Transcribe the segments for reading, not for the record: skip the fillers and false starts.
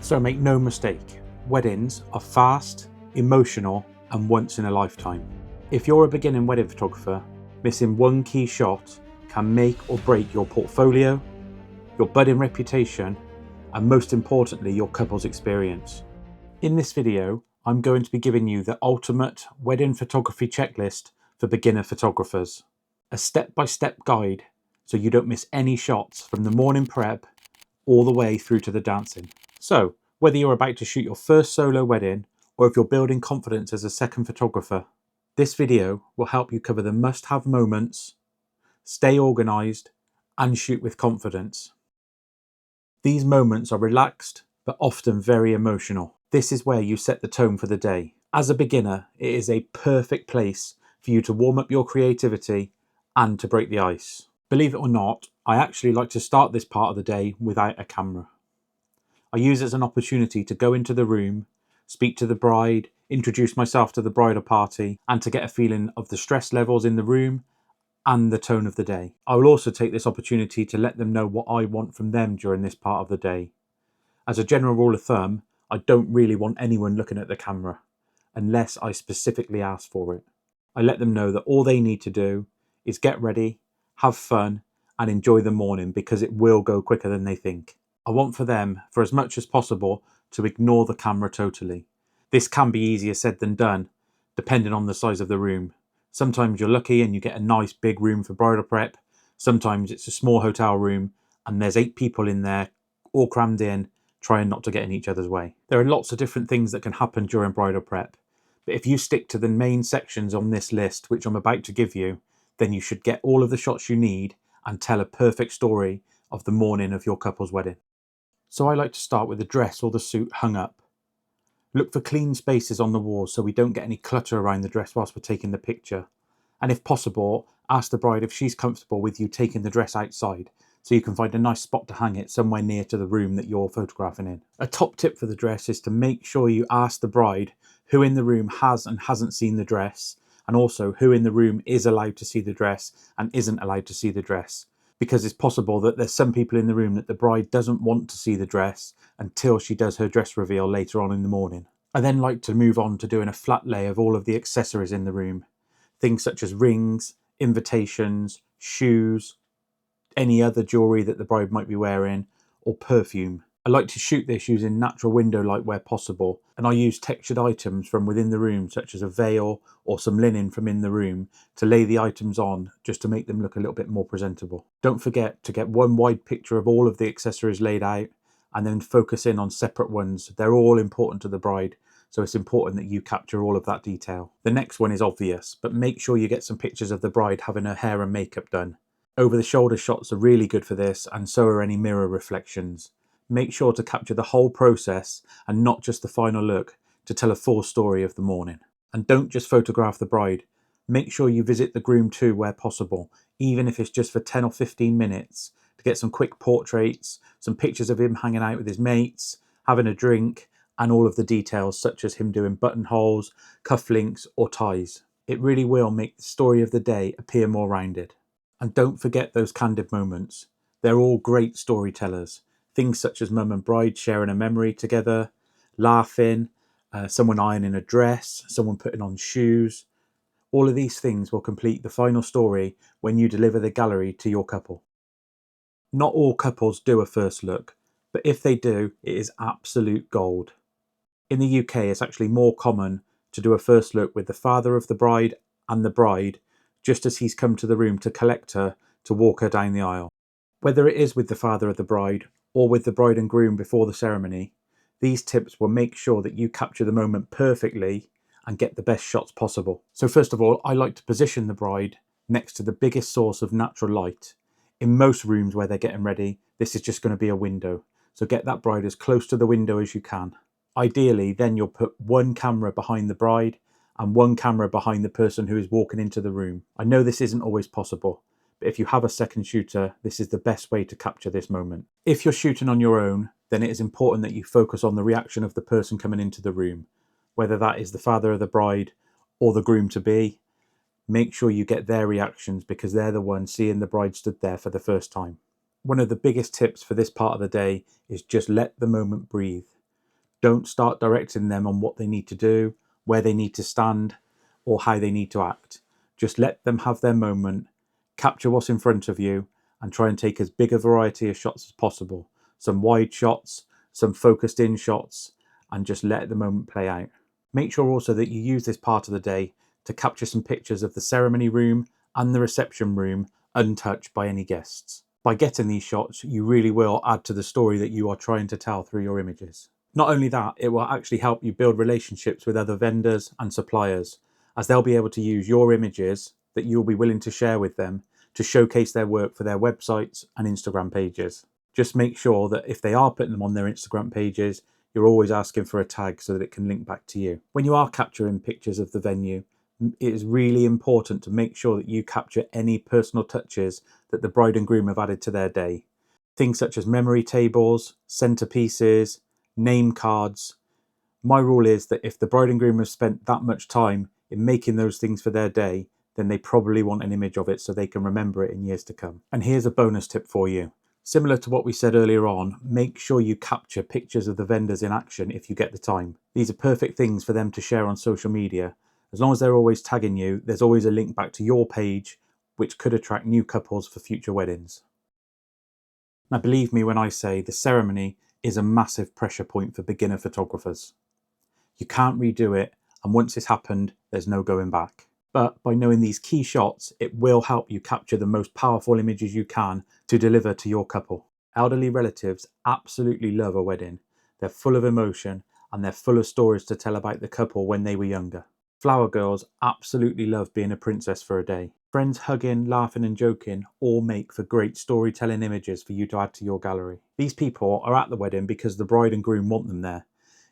So make no mistake, weddings are fast, emotional, and once in a lifetime. If you're a beginning wedding photographer, missing one key shot can make or break your portfolio, your budding reputation, and most importantly, your couple's experience. In this video, I'm going to be giving you the ultimate wedding photography checklist for beginner photographers. A step-by-step guide so you don't miss any shots from the morning prep all the way through to the dancing. So, whether you're about to shoot your first solo wedding or if you're building confidence as a second photographer, this video will help you cover the must-have moments, stay organised, and shoot with confidence. These moments are relaxed, but often very emotional. This is where you set the tone for the day. As a beginner, it is a perfect place for you to warm up your creativity and to break the ice. Believe it or not, I actually like to start this part of the day without a camera. I use it as an opportunity to go into the room, speak to the bride, introduce myself to the bridal party, and to get a feeling of the stress levels in the room and the tone of the day. I will also take this opportunity to let them know what I want from them during this part of the day. As a general rule of thumb, I don't really want anyone looking at the camera, unless I specifically ask for it. I let them know that all they need to do is get ready, have fun, and enjoy the morning because it will go quicker than they think. I want for them, for as much as possible, to ignore the camera totally. This can be easier said than done, depending on the size of the room. Sometimes you're lucky and you get a nice big room for bridal prep. Sometimes it's a small hotel room and there's 8 people in there, all crammed in, trying not to get in each other's way. There are lots of different things that can happen during bridal prep, but if you stick to the main sections on this list, which I'm about to give you, then you should get all of the shots you need and tell a perfect story of the morning of your couple's wedding. So I like to start with the dress or the suit hung up. Look for clean spaces on the walls so we don't get any clutter around the dress whilst we're taking the picture. And if possible, ask the bride if she's comfortable with you taking the dress outside so you can find a nice spot to hang it somewhere near to the room that you're photographing in. A top tip for the dress is to make sure you ask the bride who in the room has and hasn't seen the dress, and also who in the room is allowed to see the dress and isn't allowed to see the dress. Because it's possible that there's some people in the room that the bride doesn't want to see the dress until she does her dress reveal later on in the morning. I then like to move on to doing a flat lay of all of the accessories in the room. Things such as rings, invitations, shoes, any other jewellery that the bride might be wearing, or perfume. I like to shoot this using natural window light where possible, and I use textured items from within the room such as a veil or some linen from in the room to lay the items on just to make them look a little bit more presentable. Don't forget to get one wide picture of all of the accessories laid out and then focus in on separate ones. They're all important to the bride, so it's important that you capture all of that detail. The next one is obvious, but make sure you get some pictures of the bride having her hair and makeup done. Over the shoulder shots are really good for this, and so are any mirror reflections. Make sure to capture the whole process and not just the final look to tell a full story of the morning. And don't just photograph the bride. Make sure you visit the groom too where possible, even if it's just for 10 or 15 minutes, to get some quick portraits, some pictures of him hanging out with his mates, having a drink, and all of the details such as him doing buttonholes, cufflinks, or ties. It really will make the story of the day appear more rounded. And don't forget those candid moments. They're all great storytellers. Things such as mum and bride sharing a memory together, laughing, someone ironing a dress, someone putting on shoes. All of these things will complete the final story when you deliver the gallery to your couple. Not all couples do a first look, but if they do, it is absolute gold. In the UK, it's actually more common to do a first look with the father of the bride and the bride just as he's come to the room to collect her to walk her down the aisle. Whether it is with the father of the bride or with the bride and groom before the ceremony, these tips will make sure that you capture the moment perfectly and get the best shots possible. So first of all, I like to position the bride next to the biggest source of natural light. In most rooms where they're getting ready, this is just going to be a window. So get that bride as close to the window as you can. Ideally, then you'll put one camera behind the bride and one camera behind the person who is walking into the room. I know this isn't always possible, but if you have a second shooter, this is the best way to capture this moment. If you're shooting on your own, then it is important that you focus on the reaction of the person coming into the room, whether that is the father of the bride or the groom-to-be. Make sure you get their reactions because they're the ones seeing the bride stood there for the first time. One of the biggest tips for this part of the day is just let the moment breathe. Don't start directing them on what they need to do, where they need to stand, or how they need to act. Just let them have their moment, capture what's in front of you, and try and take as big a variety of shots as possible. Some wide shots, some focused in shots, and just let the moment play out. Make sure also that you use this part of the day to capture some pictures of the ceremony room and the reception room untouched by any guests. By getting these shots, you really will add to the story that you are trying to tell through your images. Not only that, it will actually help you build relationships with other vendors and suppliers, as they'll be able to use your images that you'll be willing to share with them to showcase their work for their websites and Instagram pages. Just make sure that if they are putting them on their Instagram pages, you're always asking for a tag so that it can link back to you. When you are capturing pictures of the venue, it is really important to make sure that you capture any personal touches that the bride and groom have added to their day. Things such as memory tables, centerpieces, name cards. My rule is that if the bride and groom have spent that much time in making those things for their day, then they probably want an image of it so they can remember it in years to come. And here's a bonus tip for you. Similar to what we said earlier on, make sure you capture pictures of the vendors in action if you get the time. These are perfect things for them to share on social media. As long as they're always tagging you, there's always a link back to your page, which could attract new couples for future weddings. Now, believe me when I say the ceremony is a massive pressure point for beginner photographers. You can't redo it, and once it's happened, there's no going back. But by knowing these key shots, it will help you capture the most powerful images you can to deliver to your couple. Elderly relatives absolutely love a wedding. They're full of emotion and they're full of stories to tell about the couple when they were younger. Flower girls absolutely love being a princess for a day. Friends hugging, laughing and joking all make for great storytelling images for you to add to your gallery. These people are at the wedding because the bride and groom want them there.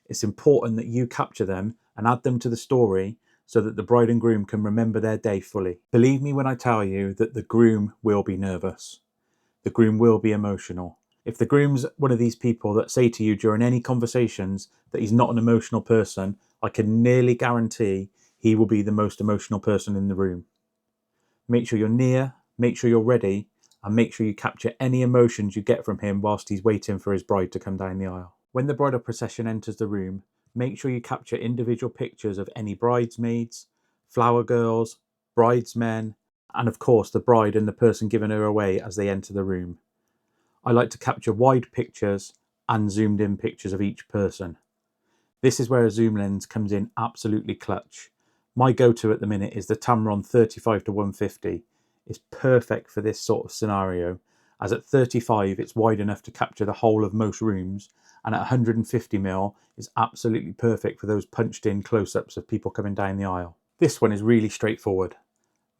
It's important that you capture them and add them to the story so that the bride and groom can remember their day fully. Believe me when I tell you that the groom will be nervous. The groom will be emotional. If the groom's one of these people that say to you during any conversations that he's not an emotional person, I can nearly guarantee he will be the most emotional person in the room. Make sure you're near, make sure you're ready, and make sure you capture any emotions you get from him whilst he's waiting for his bride to come down the aisle. When the bridal procession enters the room, make sure you capture individual pictures of any bridesmaids, flower girls, bridesmen, and of course the bride and the person giving her away as they enter the room. I like to capture wide pictures and zoomed in pictures of each person. This is where a zoom lens comes in absolutely clutch. My go-to at the minute is the Tamron 35-150. It's perfect for this sort of scenario, as at 35 it's wide enough to capture the whole of most rooms, and at 150mm is absolutely perfect for those punched in close-ups of people coming down the aisle. This one is really straightforward.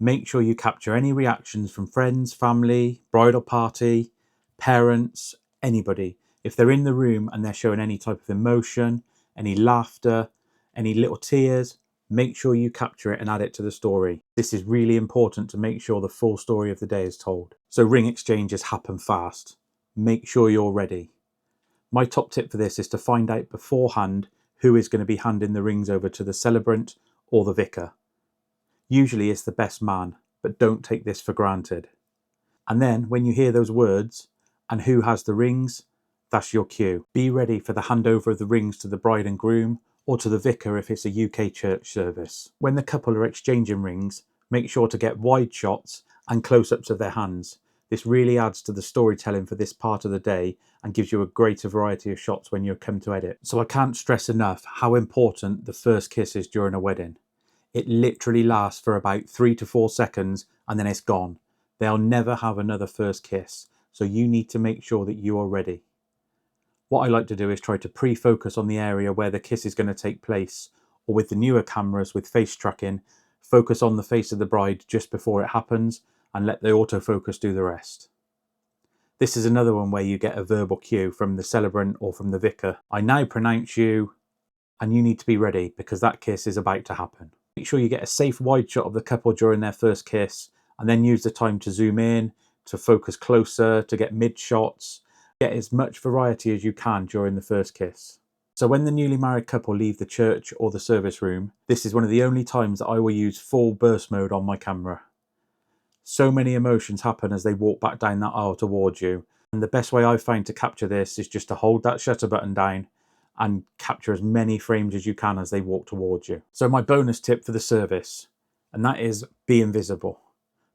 Make sure you capture any reactions from friends, family, bridal party, parents, anybody. If they're in the room and they're showing any type of emotion, any laughter, any little tears, make sure you capture it and add it to the story. This is really important to make sure the full story of the day is told. So ring exchanges happen fast. Make sure you're ready. My top tip for this is to find out beforehand who is going to be handing the rings over to the celebrant or the vicar. Usually it's the best man, but don't take this for granted. And then when you hear those words, and who has the rings, that's your cue. Be ready for the handover of the rings to the bride and groom, or to the vicar if it's a UK church service. When the couple are exchanging rings, make sure to get wide shots and close-ups of their hands. This really adds to the storytelling for this part of the day and gives you a greater variety of shots when you come to edit. So I can't stress enough how important the first kiss is during a wedding. It literally lasts for about 3 to 4 seconds and then it's gone. They'll never have another first kiss, so you need to make sure that you are ready. What I like to do is try to pre-focus on the area where the kiss is going to take place, or with the newer cameras with face tracking, focus on the face of the bride just before it happens and let the autofocus do the rest. This is another one where you get a verbal cue from the celebrant or from the vicar. I now pronounce you, and you need to be ready because that kiss is about to happen. Make sure you get a safe wide shot of the couple during their first kiss, and then use the time to zoom in, to focus closer, to get mid shots. Get as much variety as you can during the first kiss. So when the newly married couple leave the church or the service room, this is one of the only times that I will use full burst mode on my camera. So many emotions happen as they walk back down that aisle towards you, and the best way I've found to capture this is just to hold that shutter button down and capture as many frames as you can as they walk towards you. So my bonus tip for the service, and that is be invisible,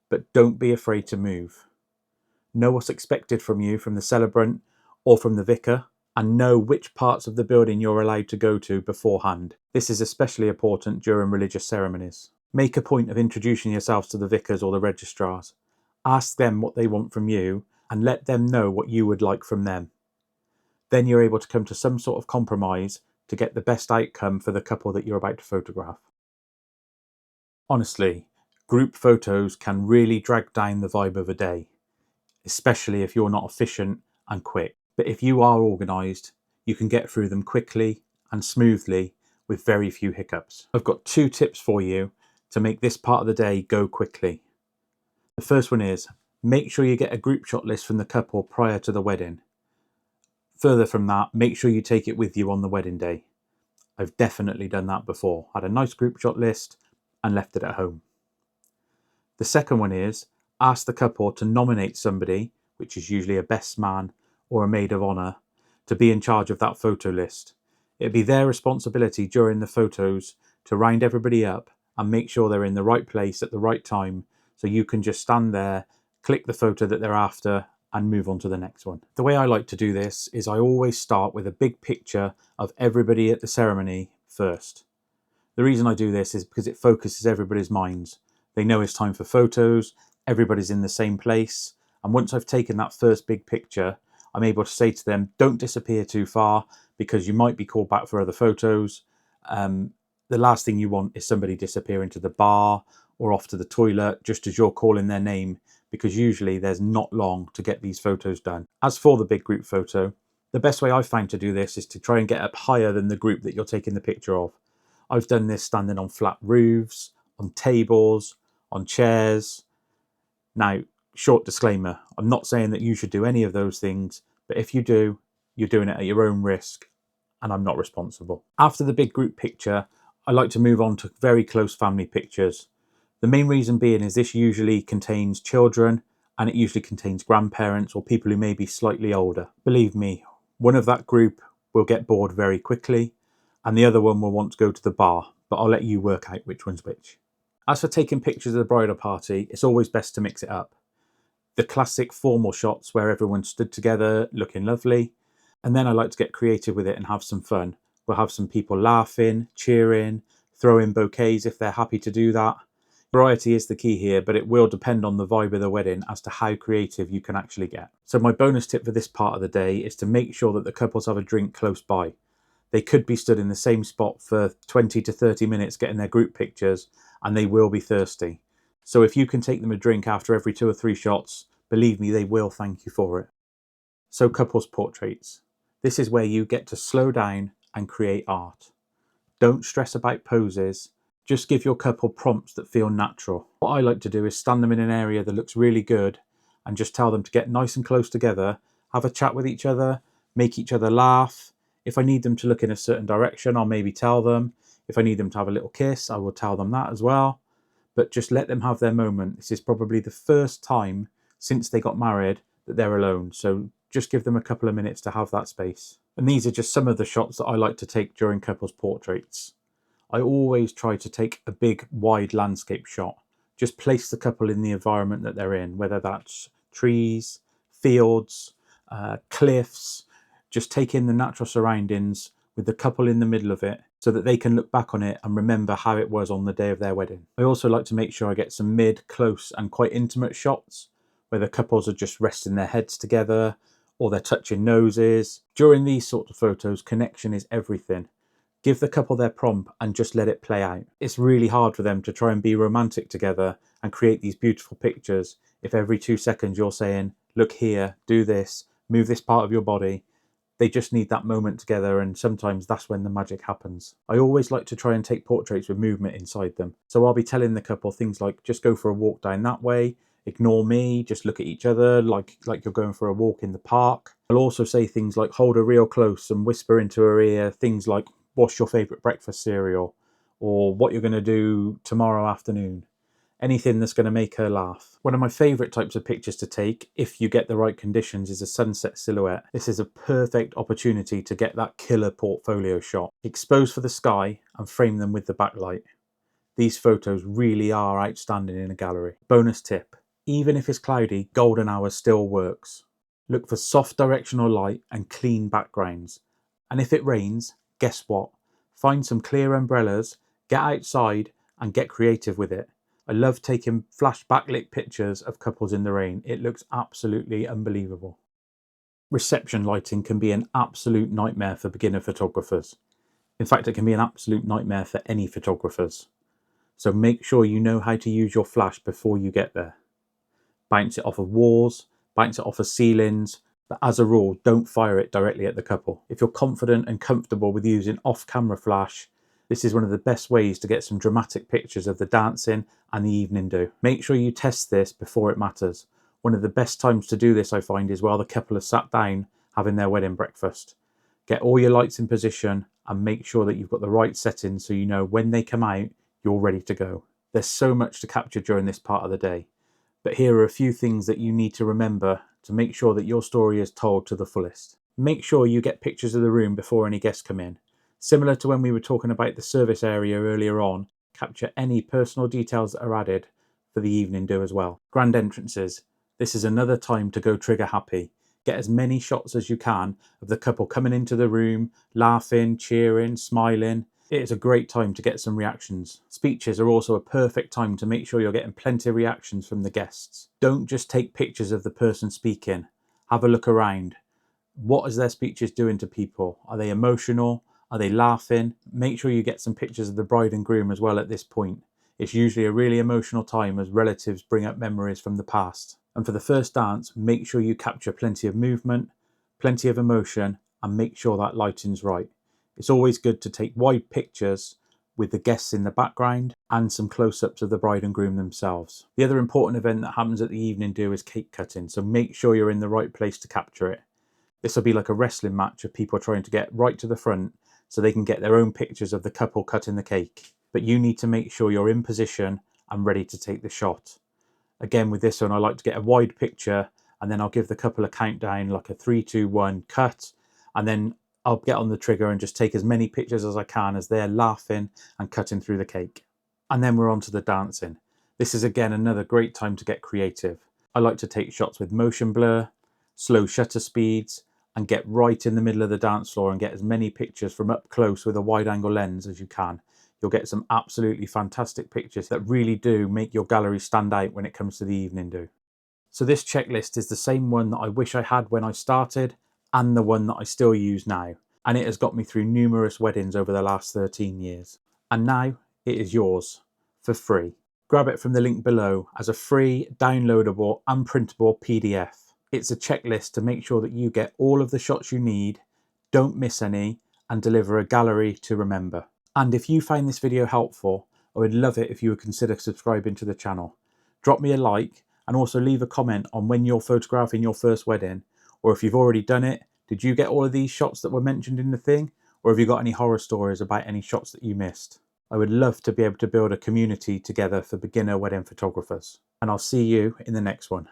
but don't be afraid to move. Know what's expected from you from the celebrant or from the vicar, and know which parts of the building you're allowed to go to beforehand. This is especially important during religious ceremonies. Make a point of introducing yourselves to the vicars or the registrars. Ask them what they want from you and let them know what you would like from them. Then you're able to come to some sort of compromise to get the best outcome for the couple that you're about to photograph. Honestly, group photos can really drag down the vibe of a day, especially if you're not efficient and quick. But if you are organised, you can get through them quickly and smoothly with very few hiccups. I've got 2 tips for you to make this part of the day go quickly. The first one is, make sure you get a group shot list from the couple prior to the wedding. Further from that, make sure you take it with you on the wedding day. I've definitely done that before. Had a nice group shot list and left it at home. The second one is, ask the couple to nominate somebody, which is usually a best man or a maid of honour, to be in charge of that photo list. It'd be their responsibility during the photos to round everybody up and make sure they're in the right place at the right time, so you can just stand there, click the photo that they're after and move on to the next one. The way I like to do this is I always start with a big picture of everybody at the ceremony first. The reason I do this is because it focuses everybody's minds. They know it's time for photos, everybody's in the same place, and once I've taken that first big picture, I'm able to say to them, don't disappear too far because you might be called back for other photos. The last thing you want is somebody disappearing to the bar or off to the toilet just as you're calling their name, because usually there's not long to get these photos done. As for the big group photo, the best way I've found to do this is to try and get up higher than the group that you're taking the picture of. I've done this standing on flat roofs, on tables, on chairs. Now, short disclaimer, I'm not saying that you should do any of those things, but if you do, you're doing it at your own risk, and I'm not responsible. After the big group picture, I like to move on to very close family pictures. The main reason being is this usually contains children, and it usually contains grandparents or people who may be slightly older. Believe me, one of that group will get bored very quickly, and the other one will want to go to the bar, but I'll let you work out which one's which. As for taking pictures of the bridal party, it's always best to mix it up. The classic formal shots where everyone stood together looking lovely, and then I like to get creative with it and have some fun. We'll have some people laughing, cheering, throwing bouquets if they're happy to do that. Variety is the key here, but it will depend on the vibe of the wedding as to how creative you can actually get. So my bonus tip for this part of the day is to make sure that the couples have a drink close by. They could be stood in the same spot for 20 to 30 minutes getting their group pictures, and they will be thirsty. So if you can take them a drink after every 2 or 3 shots, believe me, they will thank you for it. So couples portraits. This is where you get to slow down and create art. Don't stress about poses. Just give your couple prompts that feel natural. What I like to do is stand them in an area that looks really good and just tell them to get nice and close together, have a chat with each other, make each other laugh. If I need them to look in a certain direction, I'll maybe tell them. If I need them to have a little kiss, I will tell them that as well. But just let them have their moment. This is probably the first time since they got married that they're alone. So just give them a couple of minutes to have that space. And these are just some of the shots that I like to take during couples portraits. I always try to take a big, wide landscape shot. Just place the couple in the environment that they're in, whether that's trees, fields, cliffs. Just take in the natural surroundings with the couple in the middle of it so that they can look back on it and remember how it was on the day of their wedding. I also like to make sure I get some mid, close and quite intimate shots where the couples are just resting their heads together or they're touching noses. During these sorts of photos, connection is everything. Give the couple their prompt and just let it play out. It's really hard for them to try and be romantic together and create these beautiful pictures if every 2 seconds you're saying, look here, do this, move this part of your body. They just need that moment together, and sometimes that's when the magic happens. I always like to try and take portraits with movement inside them. So I'll be telling the couple things like, just go for a walk down that way, ignore me, just look at each other like you're going for a walk in the park. I'll also say things like, hold her real close and whisper into her ear things like, what's your favourite breakfast cereal? Or what you're going to do tomorrow afternoon. anything that's going to make her laugh. One of my favourite types of pictures to take, if you get the right conditions, is a sunset silhouette. This is a perfect opportunity to get that killer portfolio shot. Expose for the sky and frame them with the backlight. These photos really are outstanding in a gallery. Bonus tip, even if it's cloudy, golden hour still works. Look for soft directional light and clean backgrounds. And if it rains, guess what? Find some clear umbrellas, get outside and get creative with it. I love taking flash backlit pictures of couples in the rain. It looks absolutely unbelievable. Reception lighting can be an absolute nightmare for beginner photographers. In fact, it can be an absolute nightmare for any photographers. So make sure you know how to use your flash before you get there. Bounce it off of walls, bounce it off of ceilings, but as a rule, don't fire it directly at the couple. If you're confident and comfortable with using off-camera flash, this is one of the best ways to get some dramatic pictures of the dancing and the evening do. Make sure you test this before it matters. One of the best times to do this, I find, is while the couple are sat down having their wedding breakfast. Get all your lights in position and make sure that you've got the right settings so you know when they come out, you're ready to go. There's so much to capture during this part of the day, but here are a few things that you need to remember to make sure that your story is told to the fullest. Make sure you get pictures of the room before any guests come in. Similar to when we were talking about the service area earlier on, capture any personal details that are added for the evening do as well. Grand entrances. This is another time to go trigger happy. Get as many shots as you can of the couple coming into the room, laughing, cheering, smiling. It is a great time to get some reactions. Speeches are also a perfect time to make sure you're getting plenty of reactions from the guests. Don't just take pictures of the person speaking. Have a look around. What is their speeches doing to people? Are they emotional? Are they laughing? Make sure you get some pictures of the bride and groom as well at this point. It's usually a really emotional time as relatives bring up memories from the past. And for the first dance, make sure you capture plenty of movement, plenty of emotion, and make sure that lighting's right. It's always good to take wide pictures with the guests in the background and some close-ups of the bride and groom themselves. The other important event that happens at the evening do is cake cutting, so make sure you're in the right place to capture it. This will be like a wrestling match of people trying to get right to the front so they can get their own pictures of the couple cutting the cake. But you need to make sure you're in position and ready to take the shot. Again, with this one, I like to get a wide picture and then I'll give the couple a countdown, like a 3, 2, 1, cut. And then I'll get on the trigger and just take as many pictures as I can as they're laughing and cutting through the cake. And then we're on to the dancing. This is again another great time to get creative. I like to take shots with motion blur, slow shutter speeds, and get right in the middle of the dance floor and get as many pictures from up close with a wide angle lens as you can. You'll get some absolutely fantastic pictures that really do make your gallery stand out when it comes to the evening do. So this checklist is the same one that I wish I had when I started and the one that I still use now. And it has got me through numerous weddings over the last 13 years. And now it is yours for free. Grab it from the link below as a free, downloadable, unprintable PDF. It's a checklist to make sure that you get all of the shots you need, don't miss any, and deliver a gallery to remember. And if you find this video helpful, I would love it if you would consider subscribing to the channel. Drop me a like and also leave a comment on when you're photographing your first wedding, or if you've already done it, did you get all of these shots that were mentioned in the thing? Or have you got any horror stories about any shots that you missed? I would love to be able to build a community together for beginner wedding photographers. And I'll see you in the next one.